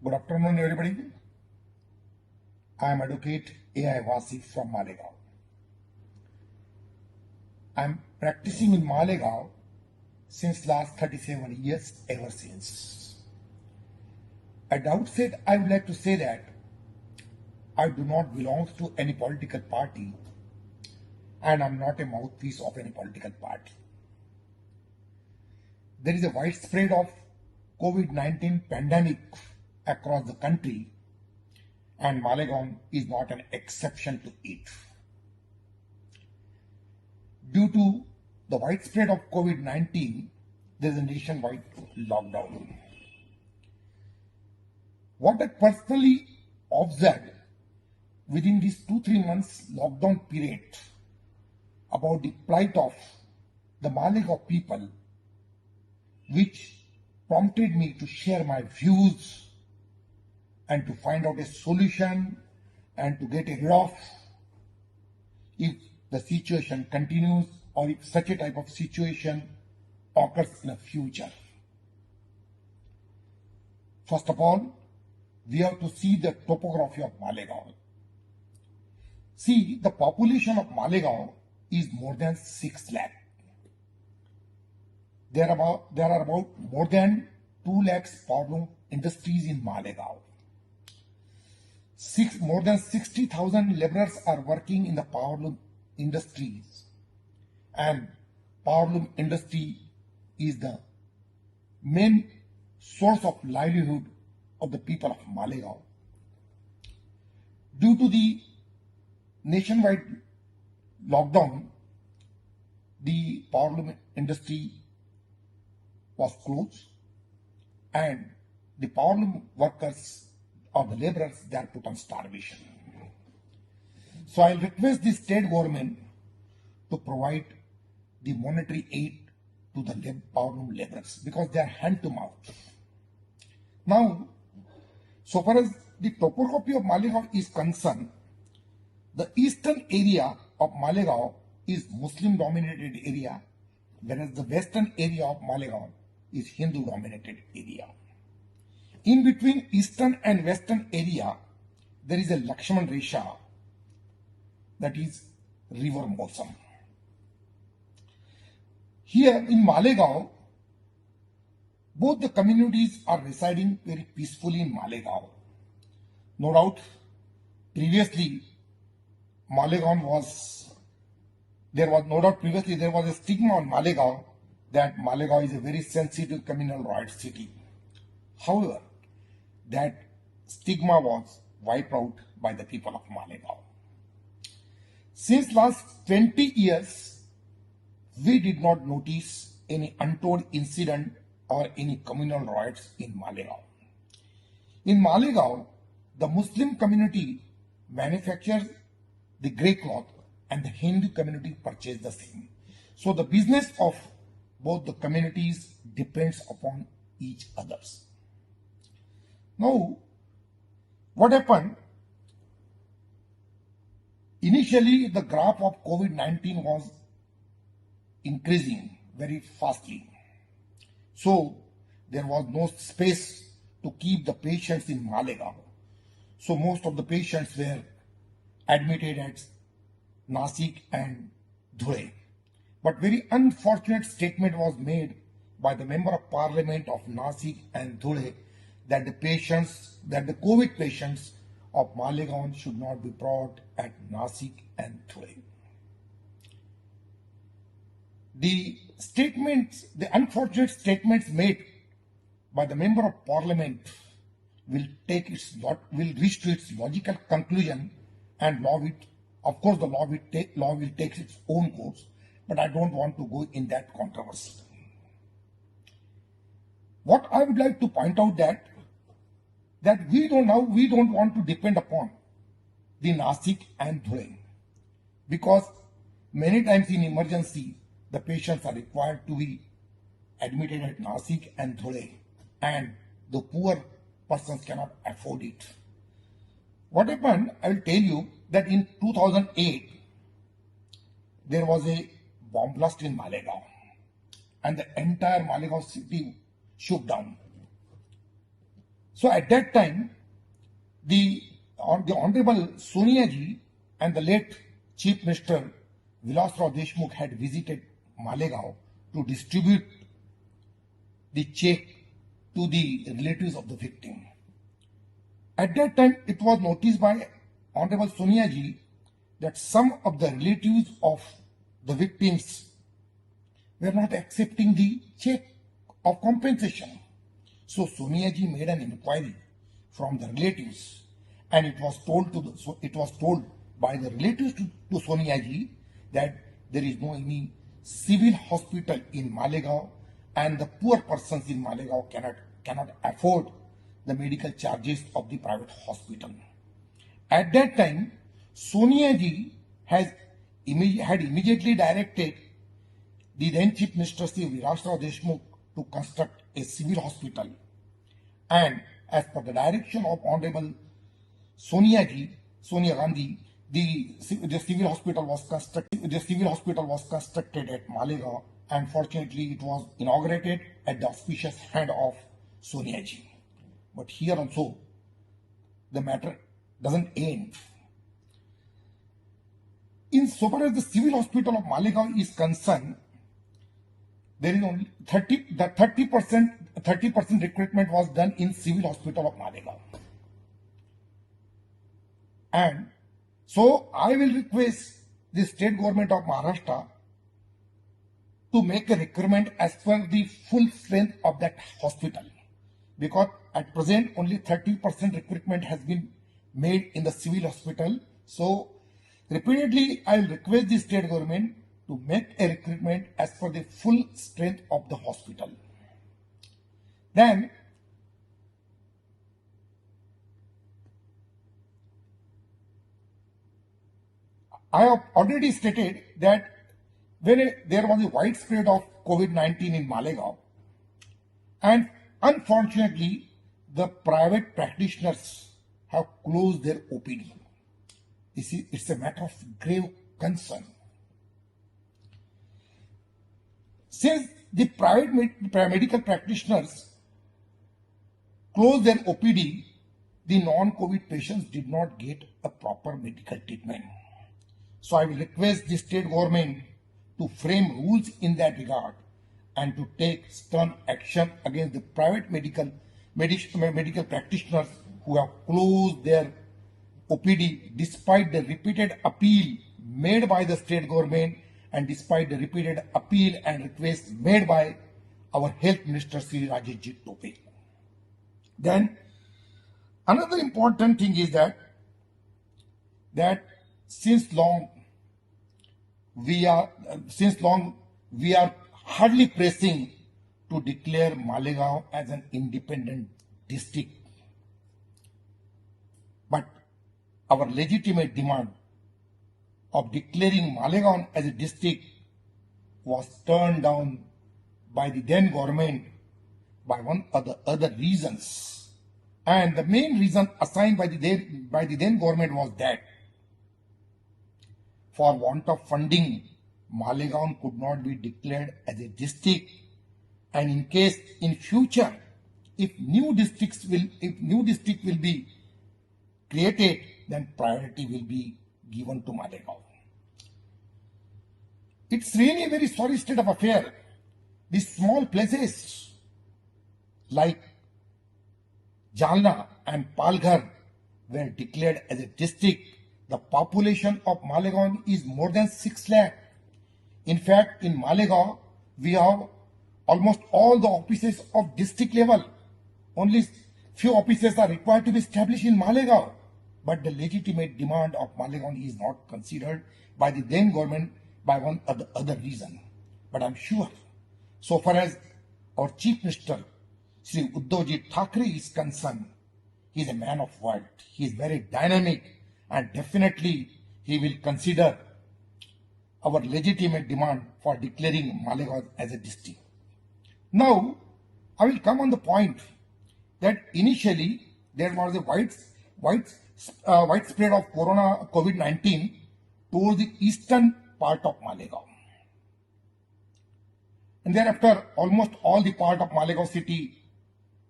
Good afternoon, everybody. I am Advocate A.I. Vasi from Malegaon. I am practicing in Malegaon since last 37 years, ever since. At the outset, I would like to say that I do not belong to any political party and I am not a mouthpiece of any political party. There is a widespread of COVID-19 pandemic across the country and Malegaon is not an exception to it. Due to the widespread of COVID-19, there is a nationwide lockdown. What I personally observed within this 2-3 months lockdown period about the plight of the Malegaon people, which prompted me to share my views and to find out a solution and to get rid of if the situation continues or if such a type of situation occurs in the future. First of all, we have to see the topography of Malegaon. See, the population of Malegaon is more than 6 lakh. There are about more than 2 lakhs powerloom industries in Malegaon. More than 60,000 laborers are working in the powerloom industries, and powerloom industry is the main source of livelihood of the people of Malegaon. Due to the nationwide lockdown, the powerloom industry was closed and the powerloom workers or the laborers, they are put on starvation. So I'll request the state government to provide the monetary aid to the powerloom laborers because they are hand to mouth. Now, so far as the topography of Malegaon is concerned, the eastern area of Malegaon is Muslim dominated area, whereas the western area of Malegaon is Hindu dominated area. In between eastern and western area, there is a Lakshman Resha, that is River Mosam. Here in Malegaon, both the communities are residing very peacefully in Malegaon. No doubt, previously there was a stigma on Malegaon that Malegaon is a very sensitive communal rights city. However, that stigma was wiped out by the people of Malegaon. Since last 20 years, we did not notice any untold incident or any communal riots in Malegaon. In Malegaon, the Muslim community manufactures the grey cloth and the Hindu community purchase the same. So the business of both the communities depends upon each others. Now, what happened? Initially, the graph of COVID-19 was increasing very fastly. So, there was no space to keep the patients in Malegaon. So, most of the patients were admitted at Nasik and Dhule. But very unfortunate statement was made by the Member of Parliament of Nasik and Dhule that the COVID patients of Malegaon should not be brought at Nasik and Dhule. The unfortunate statements made by the Member of Parliament will reach to its logical conclusion, and law will take its own course. But I don't want to go in that controversy. What I would like to point out that we don't want to depend upon the Nasik and Dhule, because many times in emergency the patients are required to be admitted at Nasik and Dhule, and the poor persons cannot afford it. What happened? I will tell you that in 2008 there was a bomb blast in Malegaon and the entire Malegaon city shook down. So at that time, the Honorable Sonia ji and the late Chief Minister Vilasrao Deshmukh had visited Malegaon to distribute the check to the relatives of the victim. At that time, it was noticed by Honorable Sonia ji that some of the relatives of the victims were not accepting the check of compensation. So Sonia ji made an inquiry from the relatives, and it was told by the relatives to Sonia ji that there is no any civil hospital in Malegaon, and the poor persons in Malegaon cannot afford the medical charges of the private hospital. At that time, Sonia ji had immediately directed the then Chief Minister Sri Vilasrao Deshmukh to construct a civil hospital, and as per the direction of Honorable Sonia Gandhi, the civil hospital was constructed at Malegaon, and fortunately it was inaugurated at the auspicious hand of Sonia ji. But here also the matter doesn't end. In so far as the civil hospital of Malegaon is concerned, there is only 30% recruitment was done in civil hospital of Malegaon. And so I will request the state government of Maharashtra to make a requirement as per the full strength of that hospital, because at present only 30% recruitment has been made in the civil hospital. So repeatedly I will request the state government to make a recruitment as per the full strength of the hospital. Then I have already stated that when there was a widespread of COVID-19 in Malegaon, and unfortunately the private practitioners have closed their OPD. It's a matter of grave concern. Since the private medical practitioners closed their OPD, the non-COVID patients did not get a proper medical treatment. So I will request the state government to frame rules in that regard and to take stern action against the private medical practitioners who have closed their OPD despite the repeated appeal made by the state government and despite the repeated appeal and requests made by our Health Minister Sri Rajesh Tope. Then another important thing is that since long we are hardly pressing to declare Malegaon as an independent district. But our legitimate demand of declaring Malegaon as a district was turned down by the then government by one of the other reasons. And the main reason assigned by the then government was that for want of funding, Malegaon could not be declared as a district, and in case in future, if new district will be created, then priority will be given to Malegaon. It's really a very sorry state of affair. These small places like Jalna and Palghar were declared as a district. The population of Malegaon is more than 6 lakh. In fact, in Malegaon, we have almost all the offices of district level. Only few offices are required to be established in Malegaon. But the legitimate demand of Malegaon is not considered by the then government by one of the other reason. But I'm sure, so far as our Chief Minister, Sri Uddhavji Thackeray is concerned, he is a man of word. He is very dynamic, and definitely he will consider our legitimate demand for declaring Malegaon as a district. Now, I will come on the point that initially there was a widespread of COVID-19 towards the eastern part of Malegaon. And thereafter, almost all the part of Malegaon city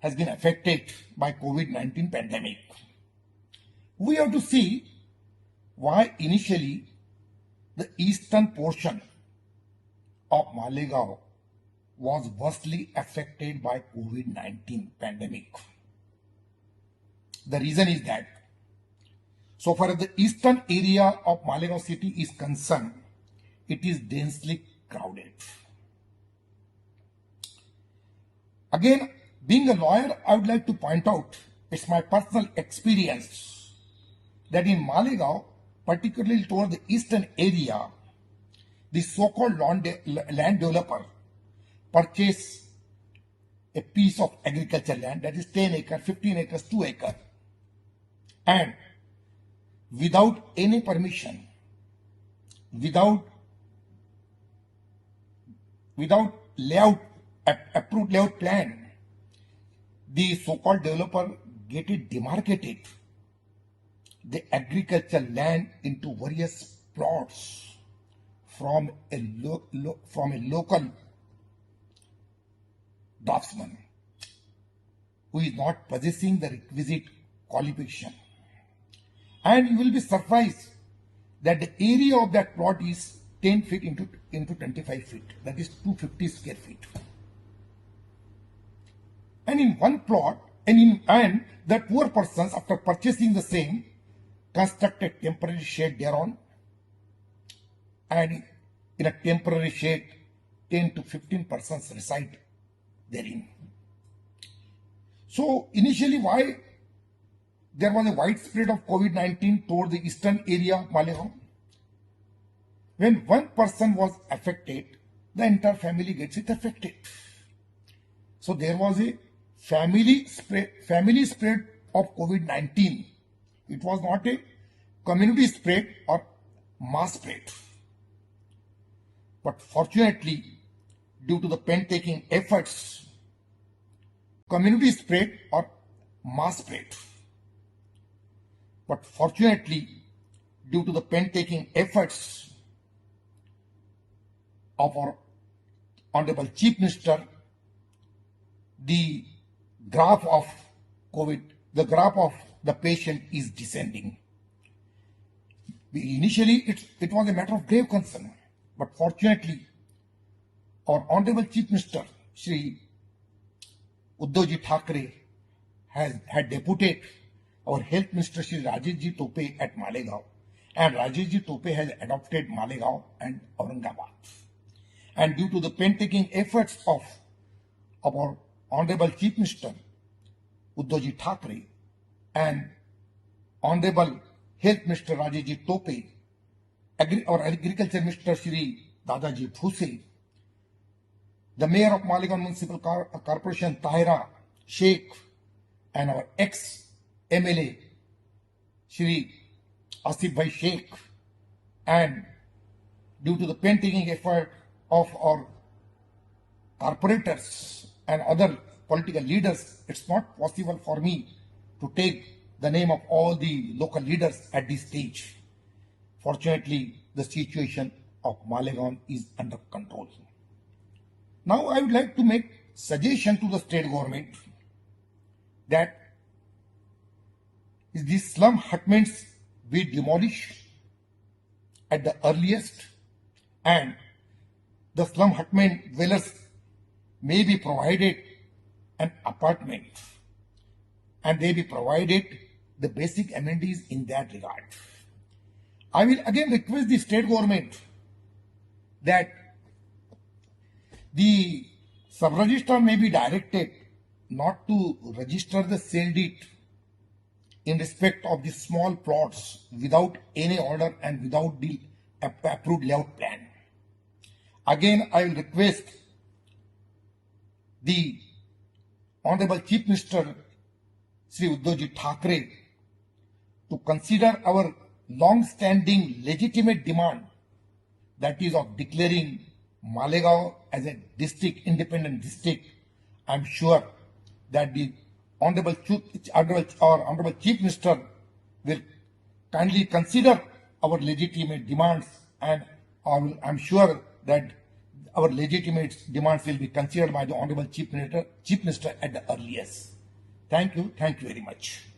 has been affected by COVID-19 pandemic. We have to see why initially the eastern portion of Malegaon was worstly affected by COVID-19 pandemic. The reason is that so far as the eastern area of Malegaon city is concerned, it is densely crowded. Again, being a lawyer, I would like to point out, it's my personal experience that in Malegaon, particularly toward the eastern area, the so-called land developer purchase a piece of agriculture land, that is 10 acres, 15 acres, 2 acres, and without any permission, without layout, approved layout plan, the so-called developer get it demarcated the agriculture land into various plots from a local draftsman who is not possessing the requisite qualification. And you will be surprised that the area of that plot is 10 feet into 25 feet, that is 250 square feet. And in one plot, and that poor persons, after purchasing the same, constructed temporary shed thereon, and in a temporary shed, 10 to 15 persons reside therein. So initially, why there was a widespread of COVID-19 toward the eastern area of Malegaon? When one person was affected, the entire family gets it affected. So there was a family spread of COVID-19. It was not a community spread or mass spread. But fortunately, due to the painstaking efforts, community spread or mass spread. But fortunately, due to the painstaking efforts of our Honorable Chief Minister, the graph of COVID, the graph of the patient is descending. Initially, it was a matter of grave concern, but fortunately, our Honorable Chief Minister, Shri Uddhavji Thackeray, had deputed our Health Minister, Shri Rajeshji Tope, at Malegaon, and Rajeshji Tope has adopted Malegaon and Aurangabad. And due to the painstaking efforts of our Honorable Chief Minister, Uddhavji Thackeray, and Honorable Health Minister Rajeshji Tope, our Agriculture Minister Shri Dadaji Bhuse, the Mayor of Malegaon Municipal Corporation Tahira Sheikh, and our ex-MLA Shri Asif Bhai Sheikh, and due to the painstaking effort of our corporators and other political leaders, it's not possible for me to take the name of all the local leaders at this stage. Fortunately, the situation of Malegaon is under control. Now I would like to make suggestion to the state government that these slum hutments be demolished at the earliest, and the slum hutment dwellers may be provided an apartment, and they be provided the basic amenities in that regard. I will again request the state government that the sub-registrar may be directed not to register the sale deed in respect of the small plots without any order and without the approved layout plan. Again, I will request the Honorable Chief Minister Sri Uddhavji Thackeray to consider our long-standing legitimate demand, that is of declaring Malegaon as a district, independent district. I am sure that the Honorable Chief Minister will kindly consider our legitimate demands, and I am sure that our legitimate demands will be considered by the Honorable Chief Minister at the earliest. Thank you very much.